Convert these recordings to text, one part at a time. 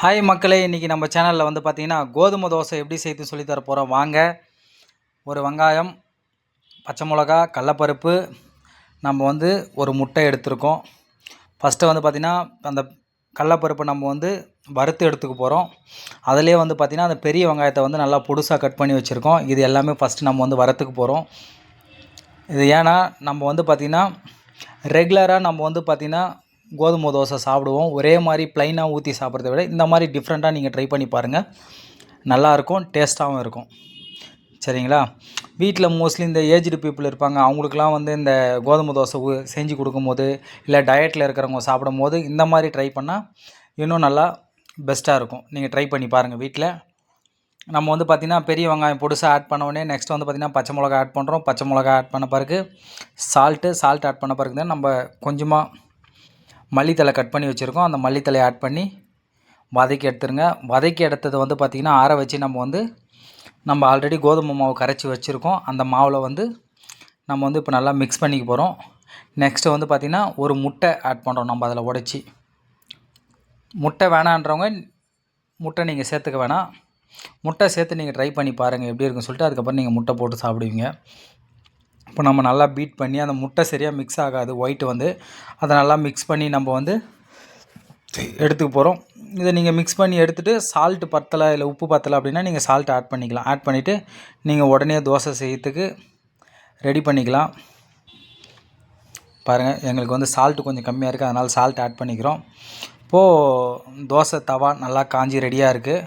Hi மக்களே, இன்றைக்கி நம்ம சேனலில் வந்து பார்த்திங்கன்னா கோதுமை தோசை எப்படி செய்து சொல்லித்தர போகிறோம். வாங்க. ஒரு வெங்காயம், பச்சை மிளகா, கடலப்பருப்பு, நம்ம வந்து ஒரு முட்டை எடுத்துருக்கோம். ஃபஸ்ட்டு வந்து பார்த்திங்கன்னா அந்த கடலப்பருப்பை நம்ம வந்து வறுத்து எடுத்துக்க போகிறோம். அதிலே வந்து பார்த்திங்கன்னா அந்த பெரிய வெங்காயத்தை வந்து நல்லா பொடுசாக கட் பண்ணி வச்சுருக்கோம். இது எல்லாமே ஃபஸ்ட்டு நம்ம வந்து வறுத்துக்க போகிறோம். இது ஏன்னா நம்ம வந்து பார்த்திங்கன்னா ரெகுலராக நம்ம வந்து பார்த்திங்கன்னா கோதுமை தோசை சாப்பிடுவோம். ஒரே மாதிரி ப்ளைனாக ஊற்றி சாப்பிட்றத விட இந்த மாதிரி டிஃப்ரெண்ட்டாக நீங்கள் ட்ரை பண்ணி பாருங்கள். நல்லாயிருக்கும், டேஸ்ட்டாகவும் இருக்கும். சரிங்களா? வீட்டில் மோஸ்ட்லி இந்த ஏஜ்டு பீப்புள் இருப்பாங்க. அவங்களுக்குலாம் வந்து இந்த கோதுமை தோசை செஞ்சு கொடுக்கும்போது, இல்லை டயட்டில் இருக்கிறவங்க சாப்பிடும்போது இந்த மாதிரி ட்ரை பண்ணால் இன்னும் நல்லா பெஸ்ட்டாக இருக்கும். நீங்கள் ட்ரை பண்ணி பாருங்கள் வீட்டில். நம்ம வந்து பார்த்திங்கன்னா பெரிய வெங்காயம் பொடுசாக ஆட் பண்ண உடனே நெக்ஸ்ட் வந்து பார்த்திங்கன்னா பச்சை மிளகா ஆட் பண்ணுறோம். பச்சை மிளகா ஆட் பண்ண பிறகு சால்ட் ஆட் பண்ண பிறகு தான் நம்ம கொஞ்சமாக மல்லித்தலை கட் பண்ணி வச்சுருக்கோம். அந்த மல்லித்தலையை ஆட் பண்ணி வதக்கி எடுத்துருங்க. வதக்கி எடுத்தது வந்து பார்த்திங்கன்னா ஆற வச்சு நம்ம ஆல்ரெடி கோதுமை மாவு கரைச்சி வச்சுருக்கோம். அந்த மாவில் வந்து நம்ம வந்து இப்போ நல்லா மிக்ஸ் பண்ணிக்க போகிறோம். நெக்ஸ்ட்டு வந்து பார்த்திங்கன்னா ஒரு முட்டை ஆட் பண்ணுறோம். நம்ம அதில் உடைச்சி, முட்டை வேணான்றவங்க முட்டை நீங்கள் சேர்த்துக்க வேணாம். முட்டை சேர்த்து நீங்கள் ட்ரை பண்ணி பாருங்கள் எப்படி இருக்குன்னு சொல்லிட்டு அதுக்கப்புறம் நீங்கள் முட்டை போட்டு சாப்பிடுவீங்க. இப்போ நம்ம நல்லா பீட் பண்ணி அந்த முட்டை சரியாக மிக்ஸ் ஆகாது, ஒயிட்டு வந்து அதை நல்லா மிக்ஸ் பண்ணி நம்ம வந்து எடுத்துக்க போகிறோம். இதை நீங்கள் மிக்ஸ் பண்ணி எடுத்துகிட்டு சால்ட்டு பத்தலை இல்லை உப்பு பத்தலை அப்படின்னா நீங்கள் சால்ட் ஆட் பண்ணிக்கலாம். ஆட் பண்ணிவிட்டு நீங்கள் உடனே தோசை செய்யறதுக்கு ரெடி பண்ணிக்கலாம். பாருங்கள், எங்களுக்கு வந்து சால்ட்டு கொஞ்சம் கம்மியாக இருக்குது, அதனால் சால்ட் ஆட் பண்ணிக்கிறோம். இப்போது தோசை தவா நல்லா காஞ்சி ரெடியாக இருக்குது.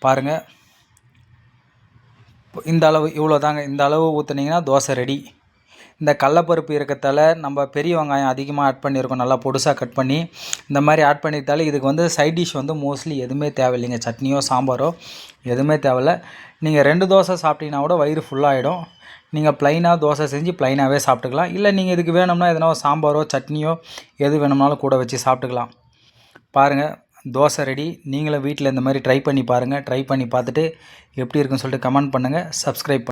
பாருங்கள், இந்த அளவு இவ்வளோ தாங்க. இந்த அளவு ஊற்றுனீங்கன்னா தோசை ரெடி. இந்த கடலப்பருப்பு இருக்கிறதால நம்ம பெரிய வெங்காயம் அதிகமாக ஆட் பண்ணியிருக்கோம். நல்லா பொடுசாக கட் பண்ணி இந்த மாதிரி ஆட் பண்ணியிருந்தாலே இதுக்கு வந்து சைட் டிஷ் வந்து மோஸ்ட்லி எதுவுமே தேவையில்லைங்க. சட்னியோ சாம்பாரோ எதுவுமே தேவையில்ல. நீங்கள் 2 தோசை சாப்பிட்டீங்கன்னா கூட வயிறு ஃபுல்லாகிடும். நீங்கள் ப்ளைனாக தோசை செஞ்சு ப்ளைனாகவே சாப்பிட்டுக்கலாம். இல்லை நீங்கள் இதுக்கு வேணும்னா எதனா சாம்பாரோ சட்னியோ எது வேணும்னாலும் கூட வச்சு சாப்பிட்டுக்கலாம். பாருங்கள், தோசை ரெடி. நீங்களும் வீட்டில் இந்த மாதிரி ட்ரை பண்ணி பாருங்கள். ட்ரை பண்ணி பார்த்துட்டு எப்படி இருக்குன்னு சொல்லிட்டு கமெண்ட் பண்ணுங்கள். சப்ஸ்கிரைப்